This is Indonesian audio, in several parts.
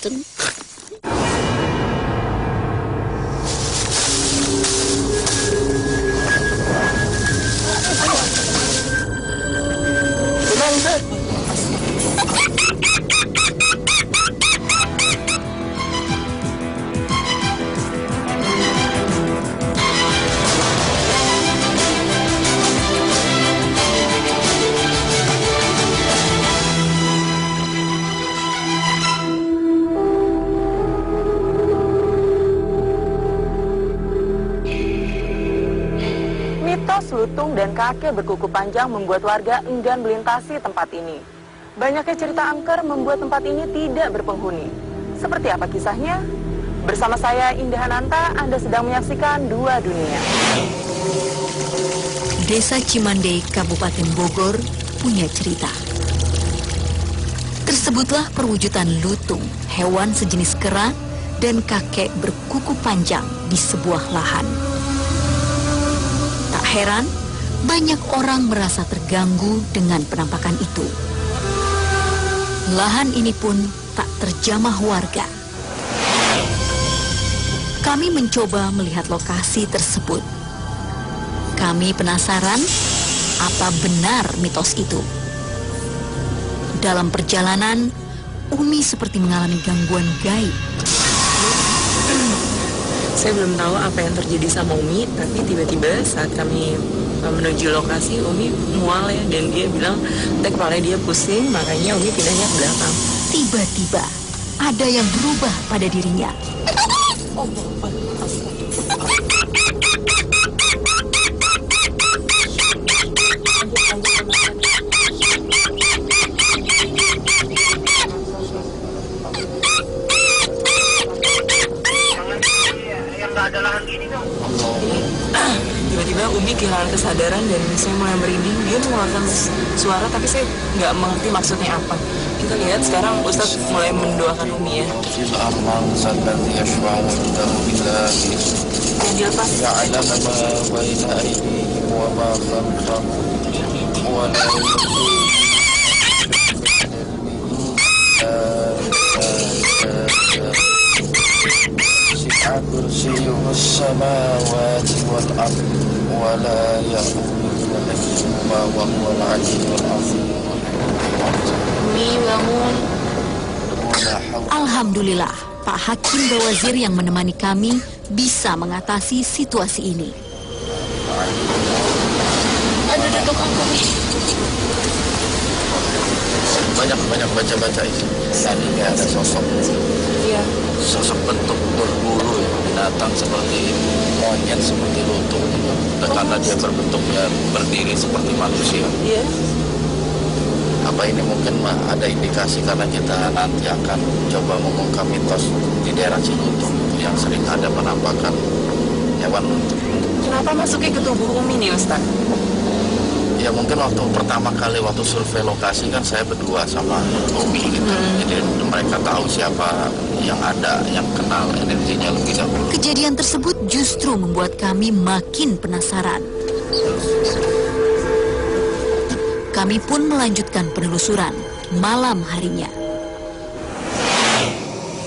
Lutung. Mitos lutung dan kakek berkuku panjang membuat warga enggan melintasi tempat ini. Banyaknya cerita angker membuat tempat ini tidak berpenghuni. Seperti apa kisahnya? Bersama saya Indah Hananta, Anda sedang menyaksikan Dua Dunia. Desa Cimande, Kabupaten Bogor, punya cerita. Tersebutlah perwujudan lutung, hewan sejenis kera, dan kakek berkuku panjang di sebuah lahan. Tak heran, banyak orang merasa terganggu dengan penampakan itu. Lahan ini pun tak terjamah warga. Kami mencoba melihat lokasi tersebut. Kami penasaran, apa benar mitos itu? Dalam perjalanan, Umi seperti mengalami gangguan gaib. Saya belum tahu apa yang terjadi sama Umi, tapi tiba-tiba saat kami menuju lokasi, Umi mual ya, dan dia bilang kepalanya dia pusing, makanya Umi pindahnya ke belakang. Tiba-tiba ada yang berubah pada dirinya. Tiba-tiba Umi kehilangan kesadaran dan saya mulai merinding. Dia mengeluarkan suara tapi saya nggak mengerti maksudnya apa. Kita lihat sekarang Ustadz mulai mendoakan Umi ya. Dia pas. كرسيه السماوات والأرض ولا يؤوده حفظهما وهو العلي العظيم. Alhamdulillah, Pak Hakim Bawazir yang menemani kami bisa mengatasi situasi ini. Banyak baca itu. Tadi ada sosok. Iya. Sosok bentuk berbulu ya, binatang seperti monyet, seperti lutung, karena dia berbentuknya berdiri seperti manusia. Iya. Apa ini mungkin ada indikasi karena kita nanti akan coba mengungkap mitos di daerah Cilutung yang sering ada penampakan hewan lutung. Kenapa masuknya ke tubuh Umi nih Ustaz? Ya mungkin waktu pertama kali waktu survei lokasi kan saya berdua sama Umi gitu. Jadi mereka tahu siapa yang ada, yang kenal energinya lebih dahulu. Kejadian tersebut justru membuat kami makin penasaran. Kami pun melanjutkan penelusuran malam harinya.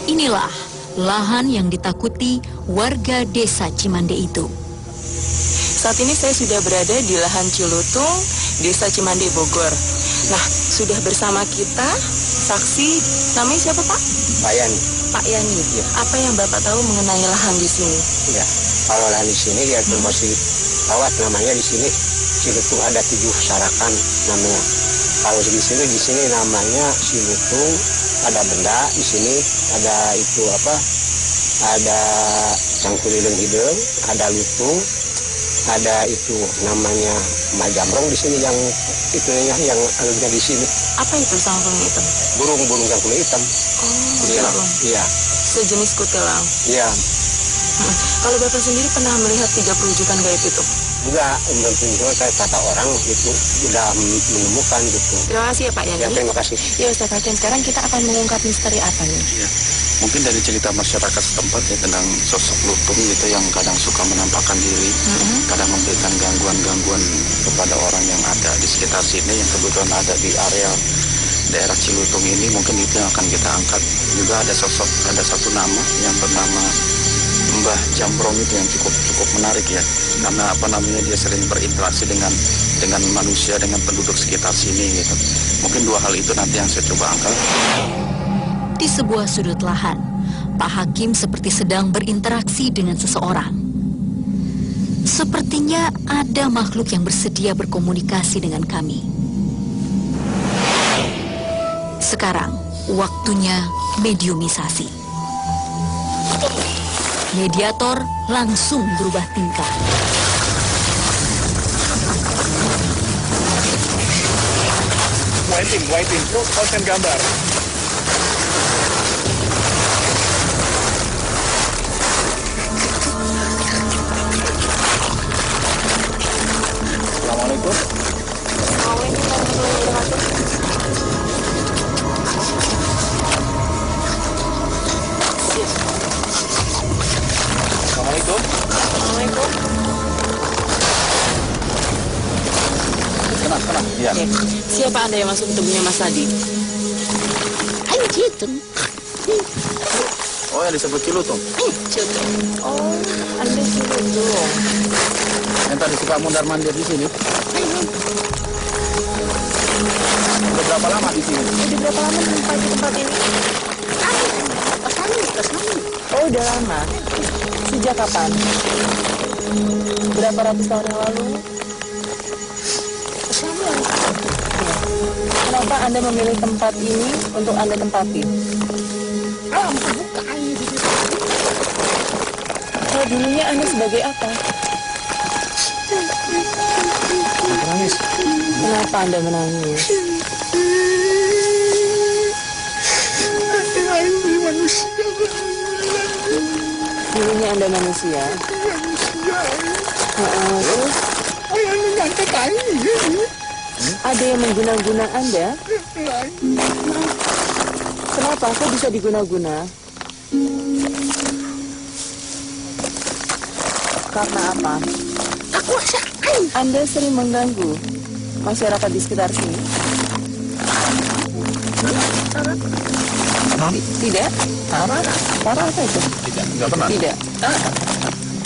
Inilah lahan yang ditakuti warga desa Cimande itu. Saat ini saya sudah berada di lahan Cilutung, Desa Cimande, Bogor. Nah, sudah bersama kita saksi, namanya siapa Pak? Pak Yani. Pak Yani. Ya. Apa yang Bapak tahu mengenai lahan di sini? Ya, kalau lahan di sini ya masih kawat namanya di sini. Cilutung ada 7 sarakan namanya. Kalau di sini namanya Cilutung, ada benda di sini, ada itu apa? Ada cangkulileng hidung, ada lutung, ada itu namanya majamrong di sini yang itunya yang ada di sini. Apa itu sangkung hitam? Burung cangkul hitam. Oh, Kutilang. Iya. Sejenis kutilang. Iya. Kalau Bapak sendiri pernah melihat 3 perwujudan gaib itu? Enggak, menurut saya kata orang gitu udah menemukan gitu. Terima kasih ya Pak Yani. Ya, terima kasih. Ya Ustaz Hakim, sekarang kita akan mengungkap misteri apa nih? Ya, mungkin dari cerita masyarakat setempat ya tentang sosok lutung gitu yang kadang suka menampakkan diri, kadang memberikan gangguan-gangguan kepada orang yang ada di sekitar sini yang kebetulan ada di area daerah Cilutung ini mungkin itu yang akan kita angkat. Juga ada satu nama yang bernama Mbah Jambrong itu yang cukup menarik ya, karena apa namanya dia sering berinteraksi dengan manusia, dengan penduduk sekitar sini gitu. Mungkin dua hal itu nanti yang saya coba angkat. Di sebuah sudut lahan, Pak Hakim seperti sedang berinteraksi dengan seseorang. Sepertinya ada makhluk yang bersedia berkomunikasi dengan kami. Sekarang, waktunya mediumisasi. Mediator langsung berubah tingkah. Waiting, terus paskan gambar. Assalamualaikum. Assalamualaikum. Kenapa? Ya. Siapa Anda yang masuk ke tubuhnya Mas Adi? Oh, yang disebut Cilutung. Oh, Anda Cilutung. Yang tadi suka mondar-mandir di sini. Udah berapa lama di sini? Udah berapa lama sampai di tempat ini? Oh, udah lama. Sejak kapan? Berapa ratus tahun yang lalu? Kenapa Anda memilih tempat ini untuk Anda tempati? Oh, dulunya Anda sebagai apa? Menangis. Kenapa Anda menangis? Dulunya Anda manusia? Terus? Ada yang mengguna-guna Anda? Kenapa? Kok bisa diguna-guna? Karena apa? Anda sering mengganggu masyarakat di sekitar sini? Tidak? Parah apa itu? Tidak, nggak pernah. Tidak.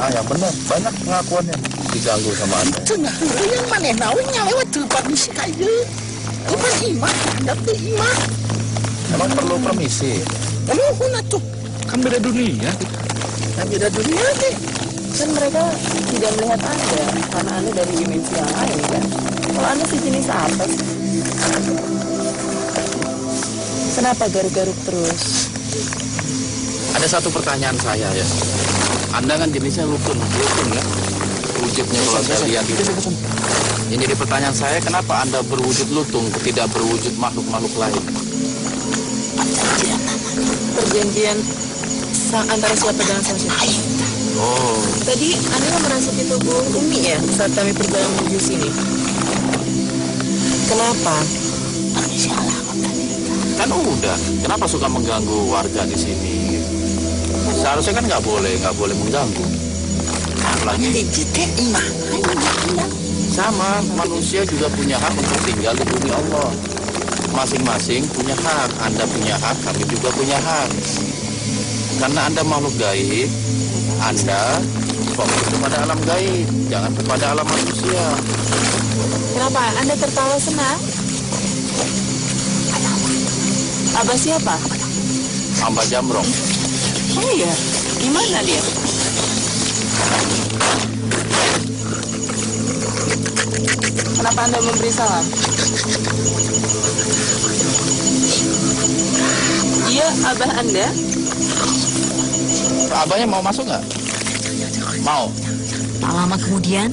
Yang benar, banyak pengakuannya diganggu sama Anda. Yang mana nawanya lewat tempat misi kayu. Iman imah, dapet imah. Emang perlu permisi? Kamu kuna tuh. Kan beda dunia. Kan beda dunia deh. Kan mereka tidak melihat Anda karena Anda dari dimensi yang lain kan? Kalau Anda sejenis apa sih? Kenapa garuk-garuk terus? Ada satu pertanyaan saya ya. Anda kan jenisnya lutun ya. Wujudnya kalau saya lihat itu. Yang jadi pertanyaan saya, kenapa Anda berwujud lutung, tidak berwujud makhluk-makhluk lain? Perjanjian antara siapa dengan siapa? Oh, Tadi Anda merasuki tubuh Umi ya saat kami perjalanan menuju sini. Kenapa? kan udah. Kenapa suka mengganggu warga di sini? Seharusnya kan nggak boleh mengganggu. Apalagi sama manusia juga punya hak untuk tinggal di bumi Allah. Masing-masing punya hak. Anda punya hak, kami juga punya hak. Karena Anda makhluk gaib, Anda fokus kepada alam gaib, jangan kepada alam manusia. Kenapa? Anda tertawa senang? Abah siapa? Mbah Jambrong. Oh iya, gimana dia? Kenapa Anda memberi salam? Iya, Abah Anda? Abahnya mau masuk nggak? Mau. Tak lama kemudian,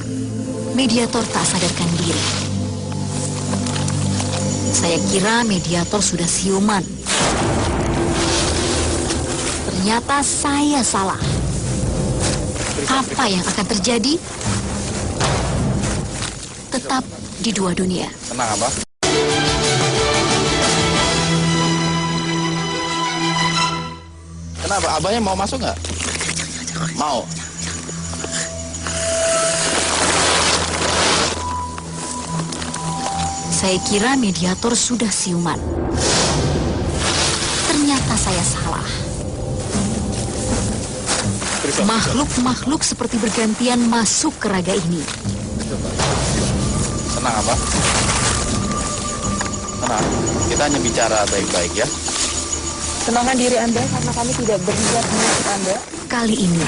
mediator tak sadarkan diri. Saya kira mediator sudah siuman. Ternyata saya salah. Apa yang akan terjadi? Tetap di dua dunia. Tenang, Abah. Kenapa? Abahnya mau masuk nggak? Mau. Saya kira mediator sudah siuman. Ternyata saya salah. Makhluk-makhluk seperti bergantian masuk ke raga ini. Tenang, Abah. Tenang, kita hanya bicara baik-baik ya. Tenangkan diri Anda karena kami tidak berniat menyakiti Anda. Kali ini,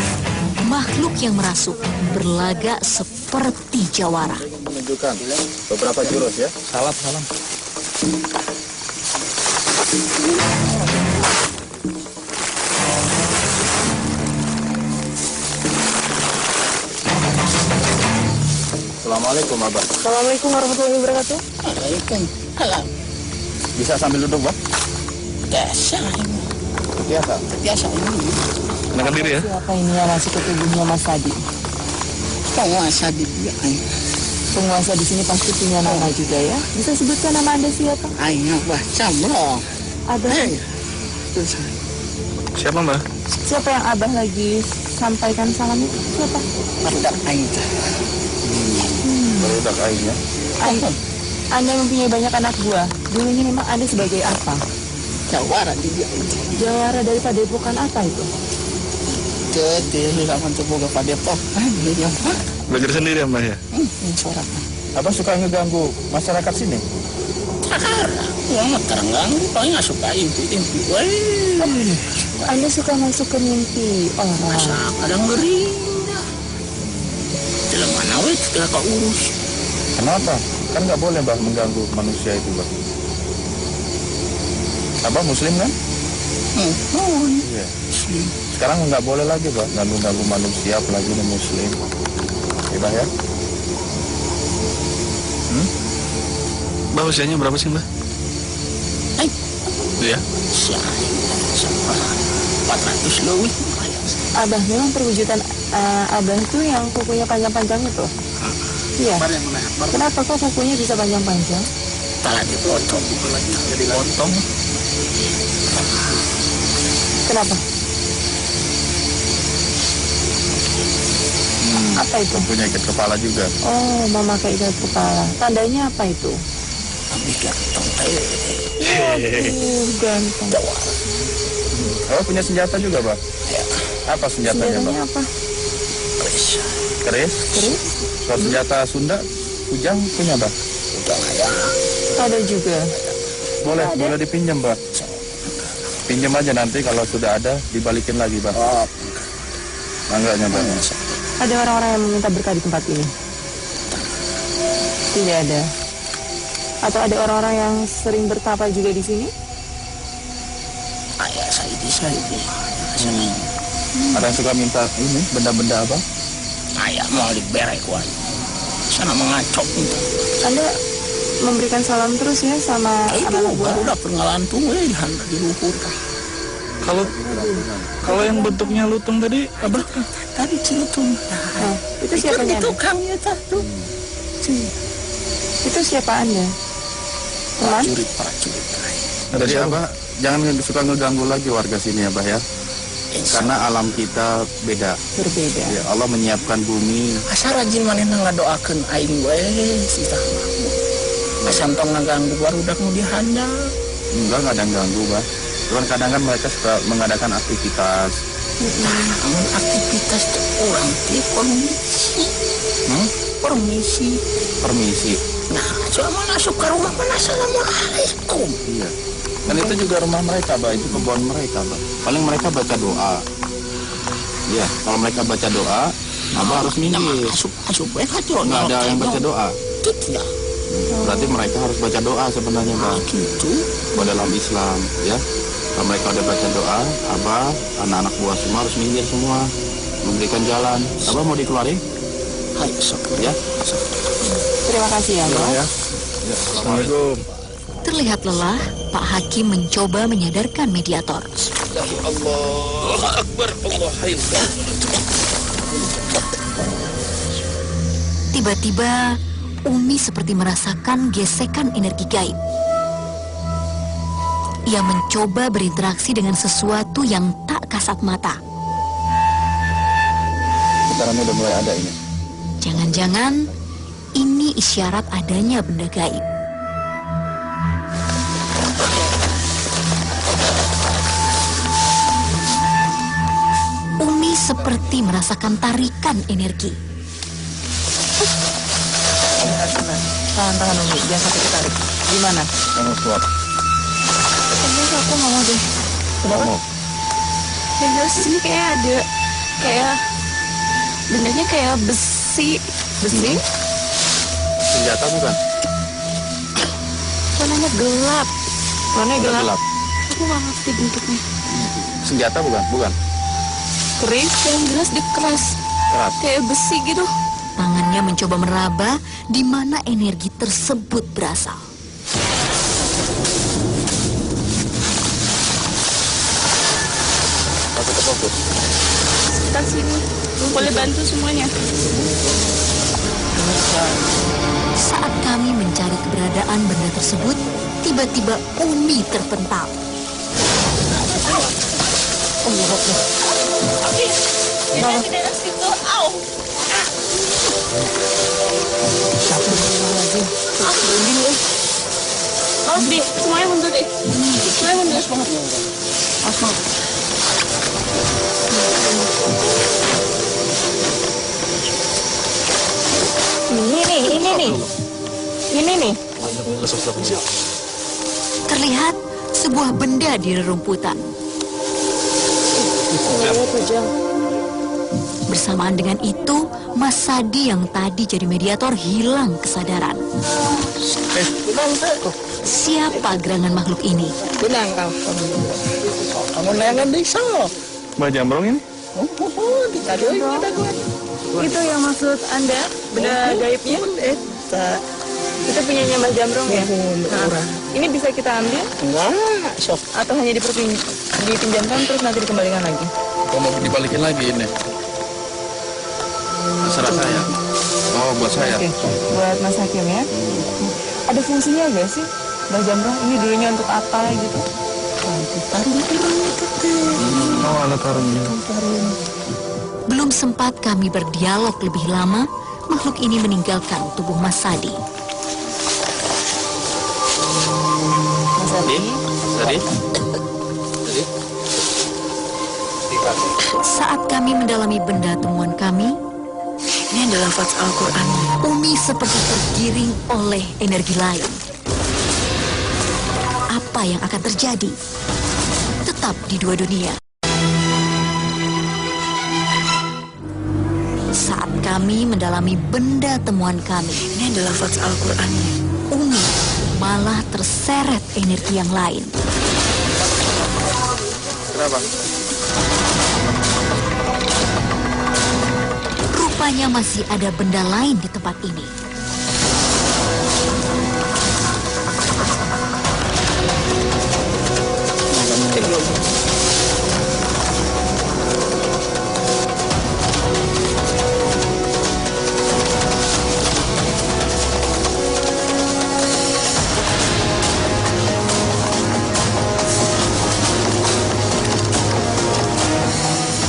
makhluk yang merasuk berlagak seperti jawara. Menunjukkan beberapa jurus ya. Salam, salam. Assalamualaikum, Abah. Assalamualaikum warahmatullahi wabarakatuh. Waalaikumsalam. Bisa sambil duduk, Bang? Biasa ini. Biasa. Biasa ini. Kenalkan diri ya. Siapa ini yang masuk ke tubuhnya Mas Sadi? Penguasa di ini. Penguasa di sini pasti punya nama juga ya. Bisa sebutkan nama Anda siapa? Ayo baca belum? Abah. Terus Siapa Mbak? Siapa yang Abah lagi sampaikan salam itu? Siapa? pada air. Berudak airnya. Anda mempunyai banyak anak buah. Dulunya memang Anda sebagai apa? Jawara di dia itu. Jawara dari padepokan apa itu? Jadi sama coba ke Depok. Ini apa? Belajar sendiri ya Mbak ya? Suara. Abah suka ngeganggu masyarakat sini? Sekarang yang terganggu paling nggak suka impi. Anda suka masuk ke mimpi orang. Masa kadang ngeri. Dalam mana weh kita kau urus. Kenapa? Kan nggak boleh, Bah, mengganggu manusia itu, Bah. Abah Muslim kan? Oh, Iya. Sekarang nggak boleh lagi, Bah, ganggu-ganggu manusia, apalagi ini Muslim. Ya, Bah, ya? Mbak usianya berapa sih Mbak? Hai. Iya. Siapa? 400 lebih. Abah memang perwujudan Abah itu yang kukunya panjang-panjang itu. Iya. Kenapa kok kukunya bisa panjang-panjang? Tala dipotong. Jadi potong. Kenapa? Apa itu? Punya ikat kepala juga. Oh, memakai ikat kepala. Tandanya apa itu? Ganteng. Waduh, ganteng. Oh, punya senjata juga, Bah? Apa senjatanya, Bah? Senjatanya apa? Keris? Keris? Kalau senjata Sunda, kujang punya, Bah? Ada juga. Boleh, boleh dipinjam, Bah. Pinjam aja nanti kalau sudah ada, dibalikin lagi, Bah. Oh, Enggaknya, Bah. Ada orang-orang yang meminta berkah di tempat ini? Tidak ada. Atau ada orang-orang yang sering bertapa juga di sini? ayah Saidi. Ada yang suka minta ini, benda-benda apa? Ayah mau diberek wah. Sana mengacok itu. Anda memberikan salam terus ya sama Itu anak buah? baru udah pengelantung di handap di luhur. Kalau yang bentuknya lutung tadi apa? Tadi cilutung. Nah, itu siapa Itu Anda? tukangnya tuh. Itu siapa Anda? Teman? Prajurit. Jadi Abah, jangan suka ngeganggu lagi warga sini ya, Bah, ya. Karena alam kita beda. Berbeda. Ya, Allah menyiapkan bumi. Asa rajin manehna ngadoakeun aing we sitah. Asam tong ngaganggu barudak nu dihandap. Enggak ada yang ganggu, Bah. Cuman kadang kan mereka suka mengadakan aktivitas. Namun aktivitas teh urang teh permisi. Permisi. Permisi. Nah, cuma masuk ke rumah mana assalamualaikum. Iya. Dan itu juga rumah mereka, Bah. Itu kebun mereka, Bah. Paling mereka baca doa. Iya, kalau mereka baca doa, Abah harus minggir. Masuk we kajo. Nggak ada yang baca doa. Tidak. Berarti mereka harus baca doa sebenarnya, Bah. Gitu. Dalam Islam, ya. Kalau mereka udah baca doa, Abah, anak-anak buah semua harus minggir semua, memberikan jalan. Abah mau dikeluarin? Hai, sok Ya. Terima kasih ya, Bang. Ya. Assalamualaikum. Terlihat lelah, Pak Hakim mencoba menyadarkan mediator. Allah Akbar, Allah Akbar. Tiba-tiba, Umi seperti merasakan gesekan energi gaib. Ia mencoba berinteraksi dengan sesuatu yang tak kasat mata. Getarannya udah mulai ada ini. Jangan-jangan ini isyarat adanya benda gaib. seperti merasakan tarikan energi. Tahan Umi, jangan sampai ketarik. Gimana? Yang kuat. Kayaknya aku nggak mau deh. Kenapa? Kayaknya sini kayak ada, kayak bendanya kayak besi. Besi? Senjata bukan? Warnanya gelap. Warnanya Udah gelap. gelap. Aku nggak ngerti bentuknya. Senjata bukan? Bukan. Keris? Yang jelas dia keras, Keras. kayak besi gitu. Tangannya mencoba meraba di mana energi tersebut berasal. Aku terfokus. Sekitar sini, boleh bantu semuanya. Saat kami mencari keberadaan benda tersebut, tiba-tiba Umi terpental. Awas deh, semuanya mundur deh. Semuanya mundur. Ini nih. Terlihat sebuah benda di rerumputan. Bersamaan dengan itu, Mas Sadi yang tadi jadi mediator hilang kesadaran. Siapa gerangan makhluk ini? Benang kau. Kamu nangan desa. Mbak Jambrong ini? Kita doang. Itu yang maksud Anda? Benda gaibnya? Itu punyanya Mas Jambrong ya? Nah, ini bisa kita ambil Enggak, sok. atau hanya dipinjamkan terus nanti dikembalikan lagi? Oh, mau dibalikin lagi ini? Terserah saya. Oh, buat saya. Oke, buat Mas Hakim ya. Ada fungsinya gak sih Mas Jambrong? Ini dulunya untuk apa gitu? Oh, alat karungnya. Belum sempat kami berdialog lebih lama, makhluk ini meninggalkan tubuh Mas Sadi. Mas Sadi, Tadi? Saat kami mendalami benda temuan kami, ini adalah lafaz Al-Quran. Umi seperti tergiring oleh energi lain. Apa yang akan terjadi? Tetap di Dua Dunia. Saat kami mendalami benda temuan kami, Ini adalah lafaz Al-Quran. Umi malah terseret energi yang lain. Kenapa? Rupanya masih ada benda lain di tempat ini.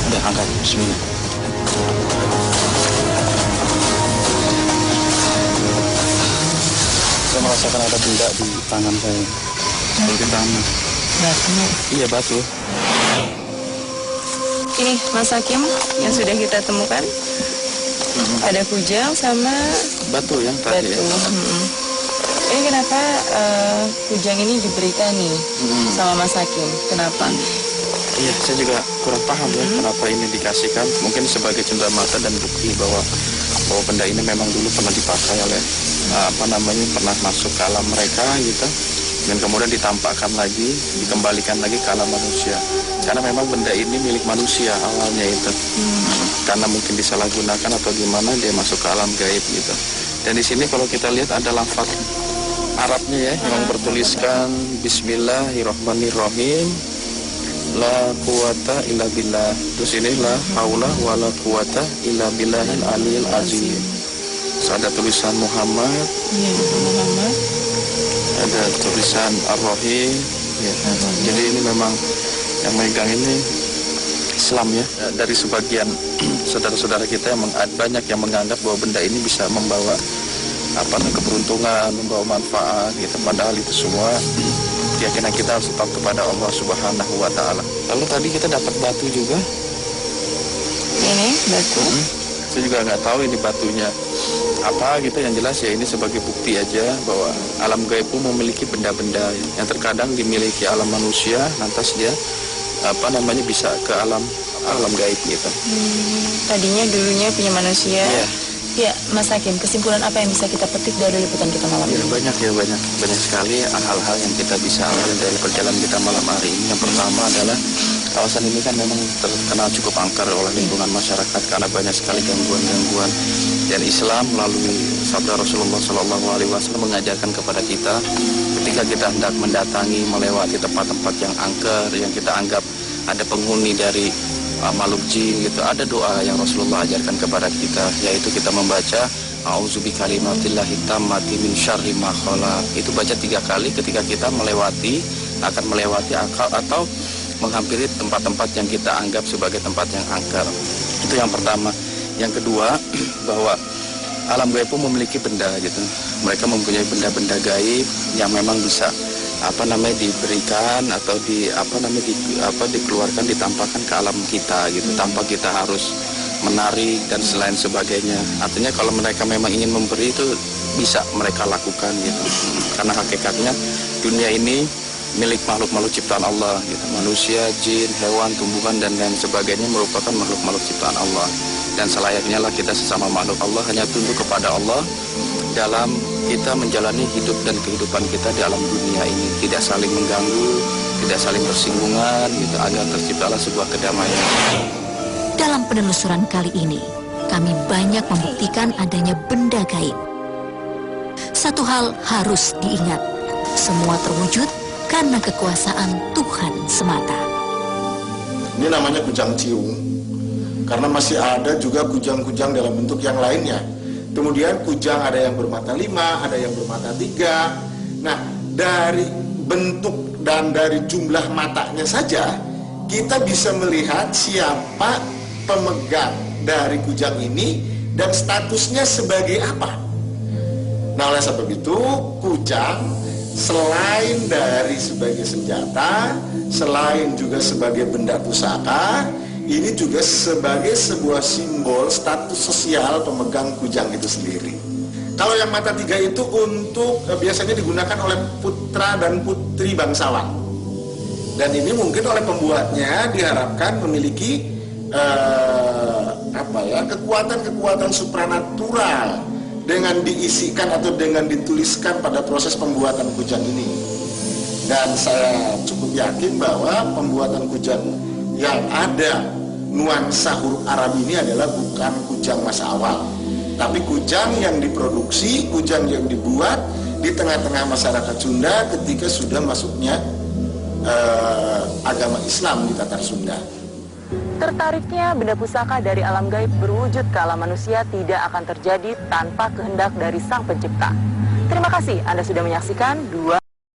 Udah angkat, bismillah. Saya merasakan ada benda di tangan saya. Di tangan. Iya, batu. Ini Mas Hakim yang sudah kita temukan. Ada kujang sama Batu yang tadi batu. ya. Ini kenapa kujang ini diberikan nih sama Mas Hakim? Kenapa? Iya, saya juga kurang paham ya kenapa ini dikasihkan. Mungkin sebagai cenderamata dan bukti bahwa benda ini memang dulu pernah dipakai oleh pernah masuk ke alam mereka gitu. Dan kemudian ditampakkan lagi, dikembalikan lagi ke alam manusia. Karena memang benda ini milik manusia awalnya itu. Karena mungkin disalahgunakan atau gimana dia masuk ke alam gaib gitu. Dan di sini kalau kita lihat ada lafaz Arabnya ya yang bertuliskan Bismillahirrahmanirrahim. La quwata illa billah. Terus ini la haula wala quwata illa billahil aliyil azim. Terus ada tulisan Muhammad. Iya, Muhammad. Ada tulisan Ar-Rahim ya. Jadi ini memang yang megang ini Islam ya. Dari sebagian saudara-saudara kita yang banyak yang menganggap bahwa benda ini bisa membawa keberuntungan, membawa manfaat gitu. Padahal itu semua keyakinan kita harus tetap kepada Allah Subhanahu wa Ta'ala. Lalu tadi kita dapat batu juga. Ini batu. Saya juga nggak tahu ini batunya apa gitu, yang jelas ya ini sebagai bukti aja bahwa alam gaib pun memiliki benda-benda yang terkadang dimiliki alam manusia, lantas dia bisa ke alam gaib gitu. Tadinya dulunya punya manusia. Iya. Ya, Mas Hakim, kesimpulan apa yang bisa kita petik dari liputan kita malam Ya, ini? banyak sekali hal-hal yang kita bisa ambil dari perjalanan kita malam hari ini. Yang pertama adalah kawasan ini kan memang terkenal cukup angker oleh lingkungan masyarakat karena banyak sekali gangguan-gangguan. Dan Islam melalui sabda Rasulullah SAW mengajarkan kepada kita ketika kita hendak mendatangi, melewati tempat-tempat yang angker, yang kita anggap ada penghuni dari makhluk jin gitu, ada doa yang Rasulullah ajarkan kepada kita, yaitu kita membaca a'udzubi kalimatillahi tammati min syarri ma khalaq. Itu baca 3 kali ketika kita akan melewati atau menghampiri tempat-tempat yang kita anggap sebagai tempat yang angker. Itu yang pertama. Yang kedua, bahwa alam gaib pun memiliki benda gitu. Mereka mempunyai benda-benda gaib yang memang bisa diberikan atau dikeluarkan, ditampakkan ke alam kita gitu, tanpa kita harus menarik dan selain sebagainya. Artinya kalau mereka memang ingin memberi itu bisa mereka lakukan gitu. Karena hakikatnya dunia ini milik makhluk-makhluk ciptaan Allah gitu. Manusia, jin, hewan, tumbuhan dan lain sebagainya merupakan makhluk-makhluk ciptaan Allah. Dan selayaknya lah kita sesama makhluk Allah hanya tunduk kepada Allah dalam kita menjalani hidup dan kehidupan kita di alam dunia ini, tidak saling mengganggu, tidak saling bersinggungan gitu, agar terciptalah sebuah kedamaian. Dalam penelusuran kali ini, kami banyak membuktikan adanya benda gaib. Satu hal harus diingat, semua terwujud karena kekuasaan Tuhan semata. Ini namanya kujang ciung, karena masih ada juga kujang-kujang dalam bentuk yang lainnya. Kemudian kujang ada yang bermata 5, ada yang bermata 3. Nah, dari bentuk dan dari jumlah matanya saja, kita bisa melihat siapa pemegang dari kujang ini dan statusnya sebagai apa. Nah, oleh sebab itu, kujang selain dari sebagai senjata, selain juga sebagai benda pusaka, ini juga sebagai sebuah simbol status sosial pemegang kujang itu sendiri. Kalau yang mata 3 itu untuk biasanya digunakan oleh putra dan putri bangsawan. Dan ini mungkin oleh pembuatnya diharapkan memiliki kekuatan-kekuatan supranatural dengan diisikan atau dengan dituliskan pada proses pembuatan kujang ini. Dan saya cukup yakin bahwa pembuatan kujang yang ada nuansa huruf Arab ini adalah bukan kujang masa awal, tapi kujang yang diproduksi, kujang yang dibuat di tengah-tengah masyarakat Sunda ketika sudah masuknya agama Islam di Tatar Sunda. Tertariknya benda pusaka dari alam gaib berwujud ke alam manusia tidak akan terjadi tanpa kehendak dari Sang Pencipta. Terima kasih Anda sudah menyaksikan 2